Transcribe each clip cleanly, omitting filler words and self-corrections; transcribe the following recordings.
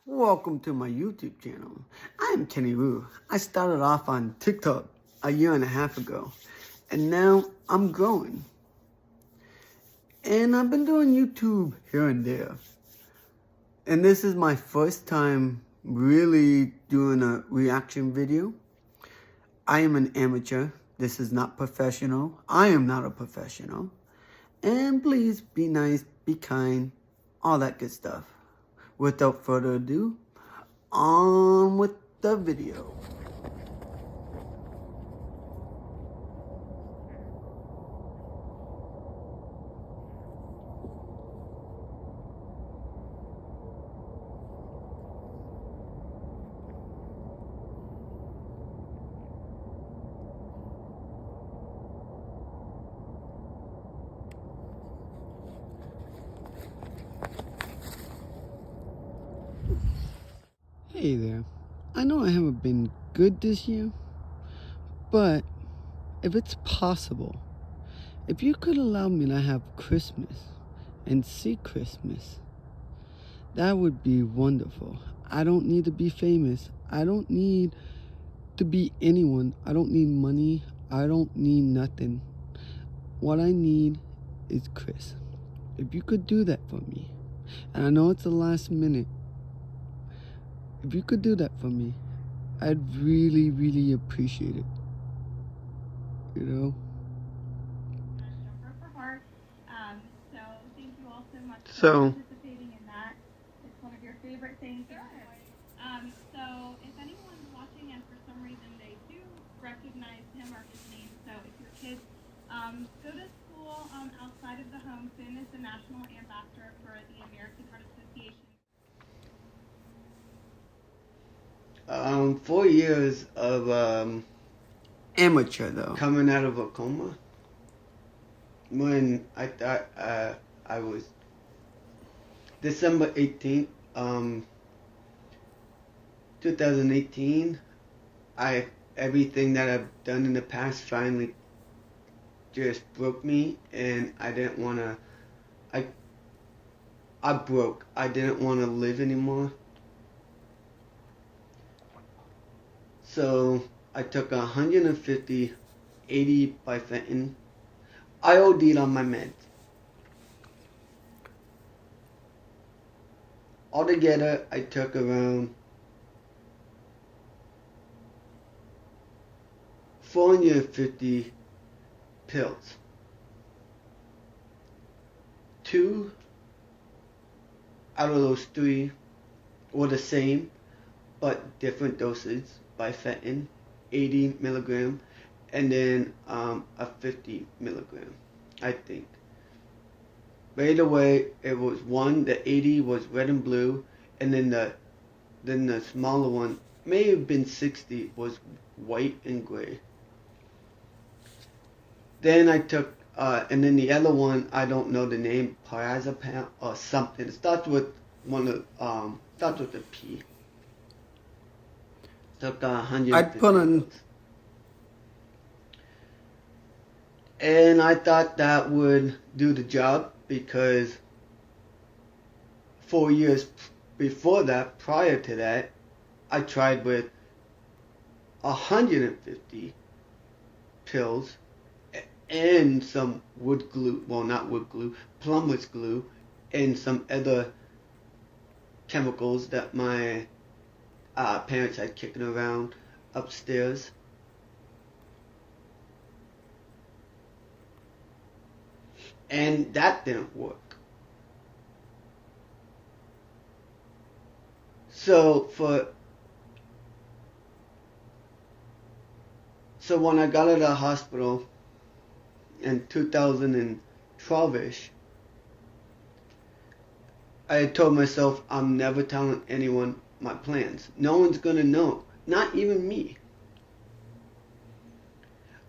Welcome to my YouTube channel. I am Kenny Wu. I started off on TikTok a year and a half ago, and now I'm growing. And I've been doing YouTube here and there. And this is my first time really doing a reaction video. I am an amateur. This is not professional. I am not a professional. And please be nice, be kind, all that good stuff. Without further ado, on with the video. Hey there. I know I haven't been good this year, but if it's possible, if you could allow me to have Christmas and see Christmas, that would be wonderful. I don't need to be famous. I don't need to be anyone. I don't need money. I don't need nothing. What I need is Chris. If you could do that for me, and I know it's the last minute, if you could do that for me, I'd really, really appreciate it. You know? So thank you all so much for So, participating in that. It's one of your favorite things. So if anyone's watching and for some reason they do recognize him or his name, so if your kids go to school outside of the home, Finn is the National Ambassador for the American Heart Association. 4 years of amateur though. Coming out of a coma. When I thought I was December 18th, 2018, everything that I've done in the past finally just broke me, and I didn't want to. I broke. I didn't want to live anymore. So I took 150, 80 by fentanyl. I OD'd on my meds. Altogether, I took around 450 pills. 2 out of those 3 were the same, but different doses by fentanyl, 80 milligram, and then a 50 milligram, I think. But either way, it was one, the 80 was red and blue, and then the smaller one, may have been 60, was white and gray. Then I took, and then the other one, I don't know the name, Parazepam or something. It starts with starts with a P. Took 100. I'd put on. And I thought that would do the job because 4 years before that, prior to that, I tried with 150 pills and some wood glue, well, not wood glue, plumber's glue, and some other chemicals that my parents had kicking around upstairs. And that didn't work. So when I got out of the hospital in 2012-ish, I had told myself I'm never telling anyone my plans. No one's gonna know, not even me.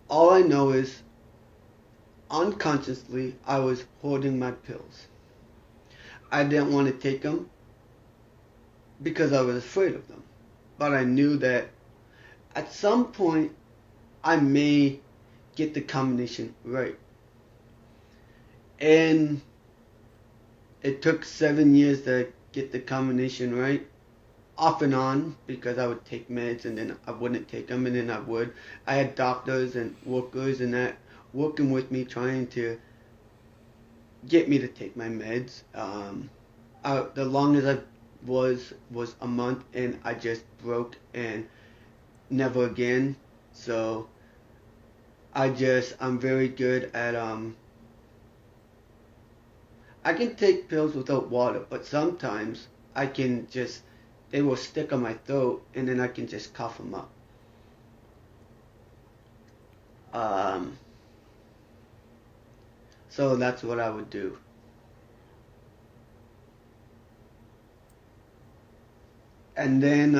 All I know is unconsciously I was hoarding my pills. I didn't want to take them because I was afraid of them. But I knew that at some point I may get the combination right. And it took 7 years to get the combination right. off and on because I would take meds and then I wouldn't take them and then I would. I had doctors and workers and that working with me trying to get me to take my meds. The longest I was a month and I just broke and never again. So I'm very good at I can take pills without water, but sometimes I can just they will stick on my throat and then I can just cough them up. Um, so that's what I would do. And then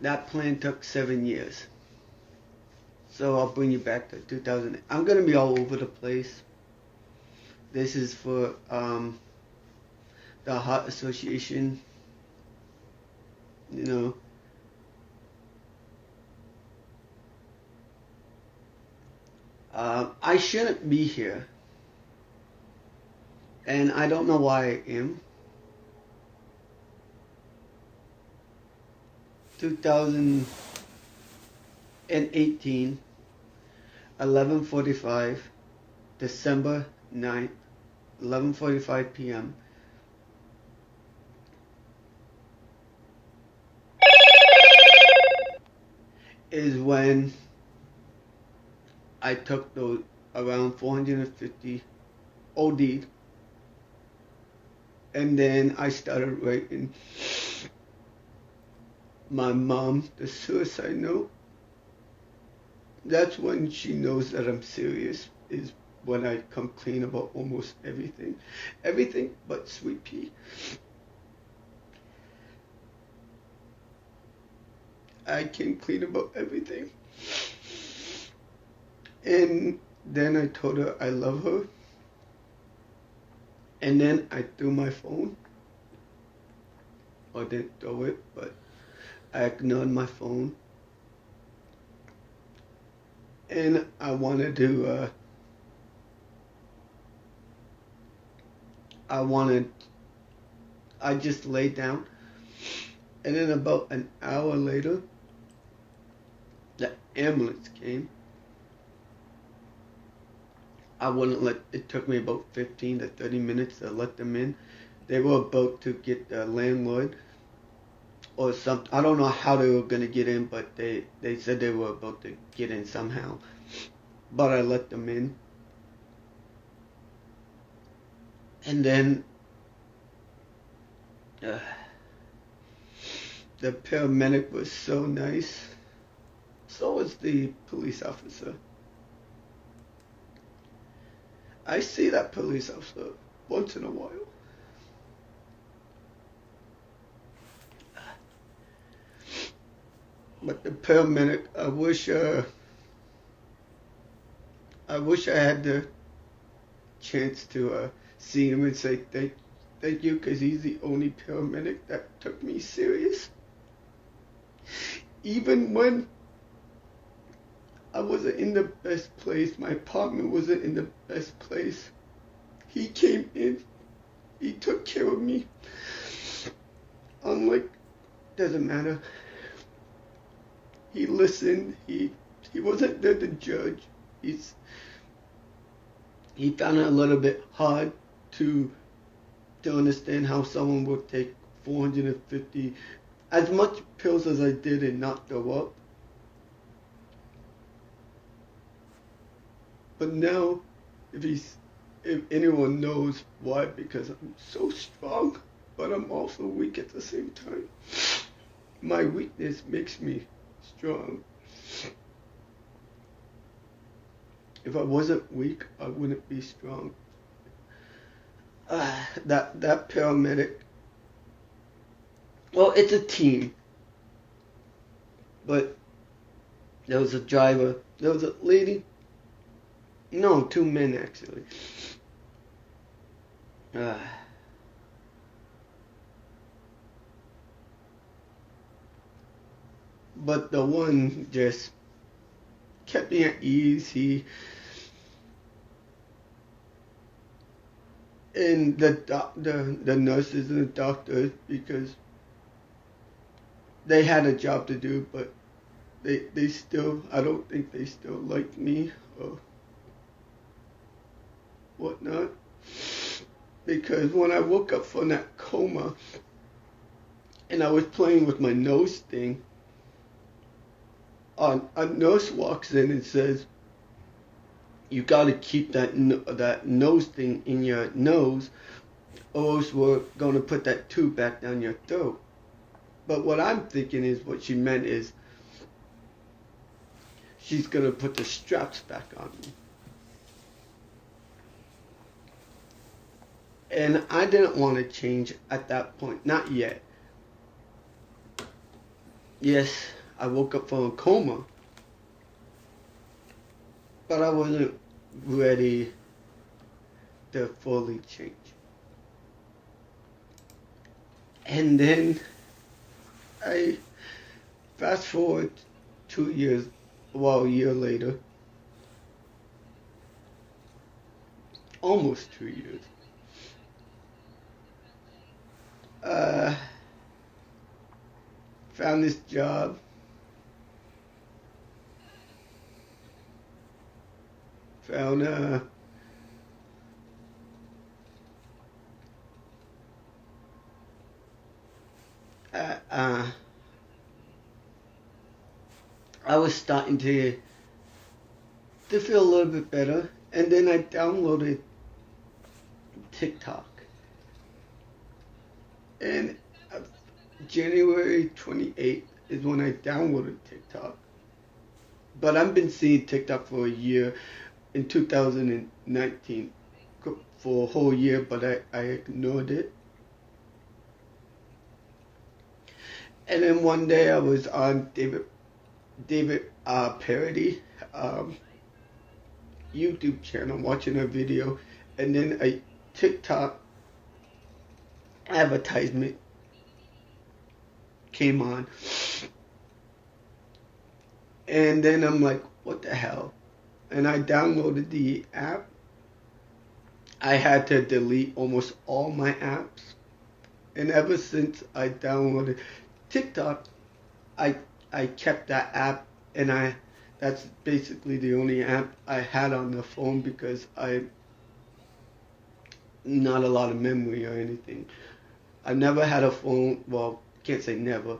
that plan took 7 years. So I'll bring you back to 2000. I'm gonna be all over the place. This is for the Heart Association. You know, I shouldn't be here, and I don't know why I am. 2018, 11:45, December 9th, 11:45 p.m. is when I took those around 450 OD'd, and then I started writing my mom the suicide note. That's when she knows that I'm serious, is when I come clean about almost everything. Everything but Sweet Pea. I came clean about everything. And then I told her I love her. And then I threw my phone. Or didn't throw it, but I ignored my phone. And I wanted to, I just laid down. And then about an hour later, the ambulance came. It took me about 15 to 30 minutes to let them in. They were about to get the landlord or something. I don't know how they were going to get in, but they said they were about to get in somehow. But I let them in. And then the paramedic was so nice. So was the police officer. I see that police officer once in a while. But the paramedic, I wish I had the chance to see him and say thank you, because he's the only paramedic that took me serious. Even when I wasn't in the best place, my apartment wasn't in the best place, he came in, he took care of me. I'm like, doesn't matter. He listened, he wasn't there to judge. He found it a little bit hard to understand how someone would take 450, as much pills as I did and not throw up. But now, if anyone knows why, because I'm so strong, but I'm also weak at the same time. My weakness makes me strong. If I wasn't weak, I wouldn't be strong. That paramedic. Well, it's a team. But there was a driver. There was a lady. No, 2 men actually. But the one just kept me at ease. and the nurses and the doctors, because they had a job to do, but they still, I don't think they still like me or whatnot. Because when I woke up from that coma and I was playing with my nose thing, a nurse walks in and says, "You got to keep that nose thing in your nose, or else we're going to put that tube back down your throat." But what I'm thinking is, what she meant is, she's going to put the straps back on me. And I didn't want to change at that point, not yet. Yes, I woke up from a coma, but I wasn't ready to fully change. And then I fast forward 2 years, well, a year later, almost 2 years. Found this job. Found I was starting to feel a little bit better, and then I downloaded TikTok. And January 28th is when I downloaded TikTok. But I've been seeing TikTok for a year, in 2019, for a whole year, but I ignored it. And then one day I was on David Parody YouTube channel watching a video, and then a TikTok advertisement came on, and then I'm like, what the hell? And I downloaded the app. I had to delete almost all my apps, and ever since I downloaded TikTok, I kept that app, and that's basically the only app I had on the phone, because I'm not a lot of memory or anything. I never had a phone, well, can't say never,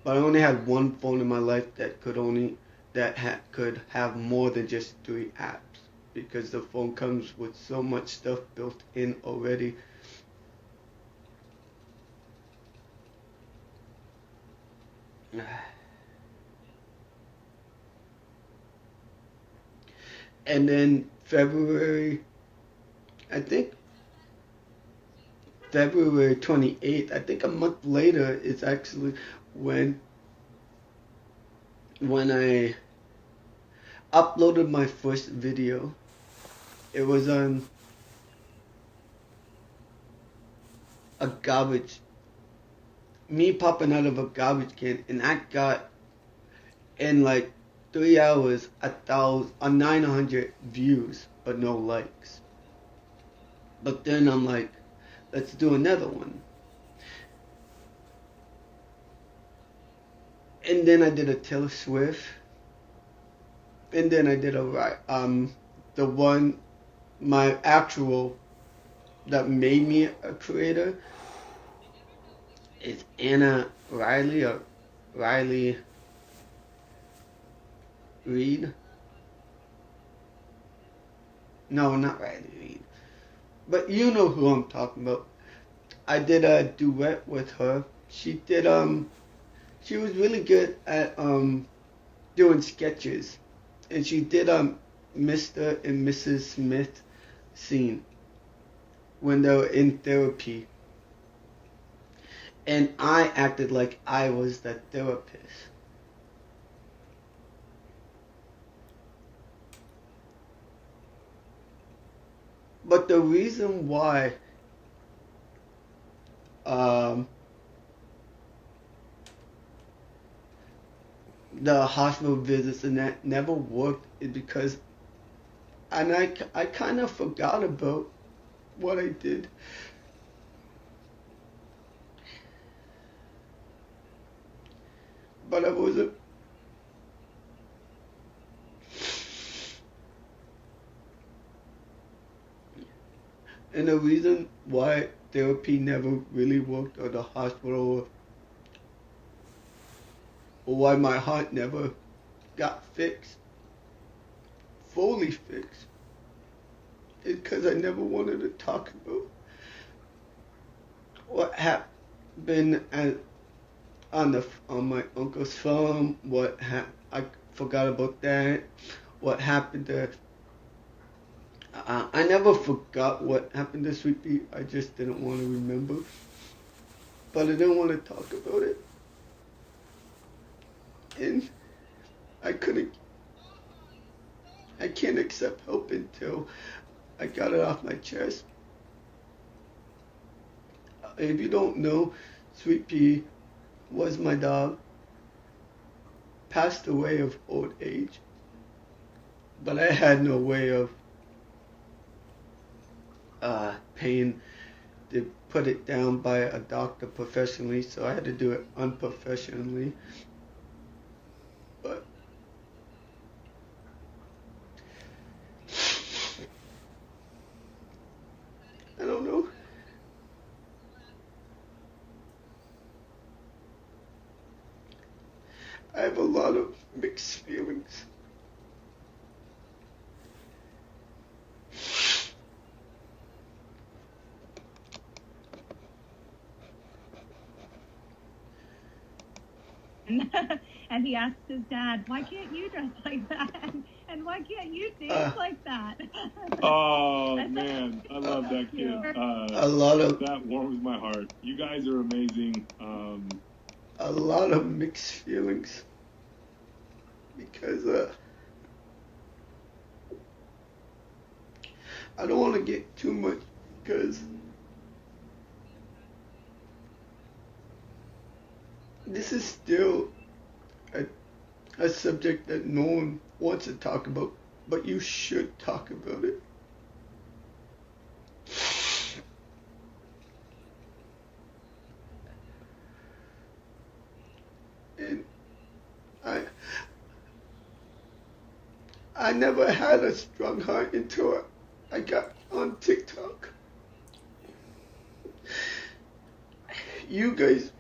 but I only had one phone in my life that could have more than just 3 apps, because the phone comes with so much stuff built in already. And then February 28th, I think a month later, is actually when I uploaded my first video. It was on me popping out of a garbage can, and I got, in like 3 hours, 900 views, but no likes. But then I'm like, let's do another one. And then I did a Taylor Swift. And then I did the one, my actual, that made me a creator, is Anna Riley, or Riley Reid. No, not Riley Reid. But you know who I'm talking about. I did a duet with her. She was really good at doing sketches. And she did Mr. and Mrs. Smith scene when they were in therapy. And I acted like I was the therapist. But the reason why the hospital visits and that never worked is because, and I kind of forgot about what I did. But I wasn't. And the reason why therapy never really worked, or the hospital, or why my heart never got fixed, fully fixed, is because I never wanted to talk about what happened on my uncle's farm. I forgot about that. What happened to I never forgot what happened to Sweet Pea. I just didn't want to remember. But I didn't want to talk about it. And I can't accept help until I got it off my chest. If you don't know, Sweet Pea was my dog. Passed away of old age. But I had no way of paying to put it down by a doctor professionally, so I had to do it unprofessionally. But I don't know. I have a lot of mixed feelings. And he asked his dad, "Why can't you dress like that? And why can't you dance like that?" Oh man, I love that kid. A lot of That warms my heart. You guys are amazing. a lot of mixed feelings because I don't want to get too much because this is still a subject that no one wants to talk about, but you should talk about it. And I never had a strong heart until I got on TikTok. You guys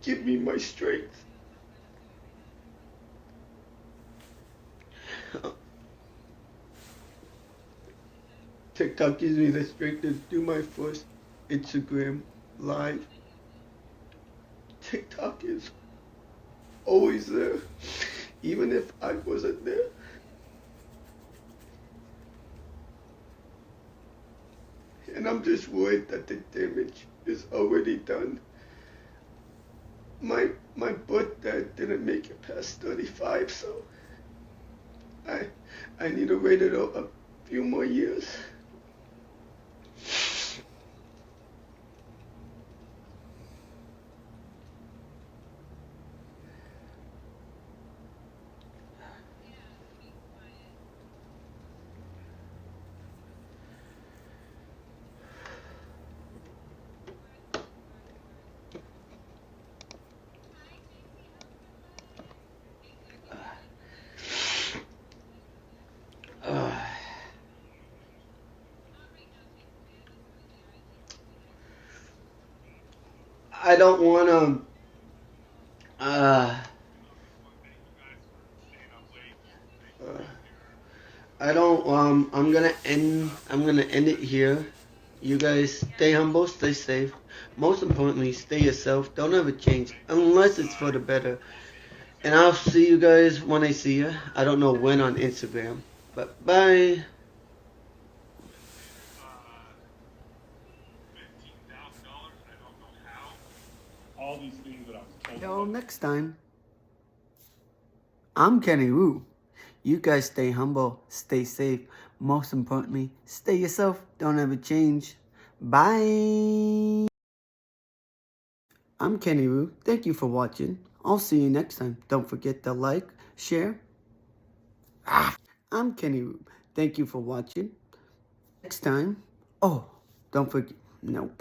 give me my strength. TikTok gives me the strength to do my first Instagram live. TikTok is always there, even if I wasn't there. And I'm just worried that the damage is already done. My birth dad didn't make it past 35, so I need to wait it out a few more years. I don't want to. I don't. I'm gonna end. I'm gonna end it here. You guys stay humble, stay safe. Most importantly, stay yourself. Don't ever change unless it's for the better. And I'll see you guys when I see you. I don't know when on Instagram, but bye. all these things that I was told. Until next time. I'm Kenny Wu. You guys stay humble, stay safe. Most importantly, stay yourself. Don't ever change. Bye. I'm Kenny Wu. Thank you for watching. I'll see you next time. Don't forget to like, share. I'm Kenny Wu. Thank you for watching. Next time, Oh, don't forget. Nope.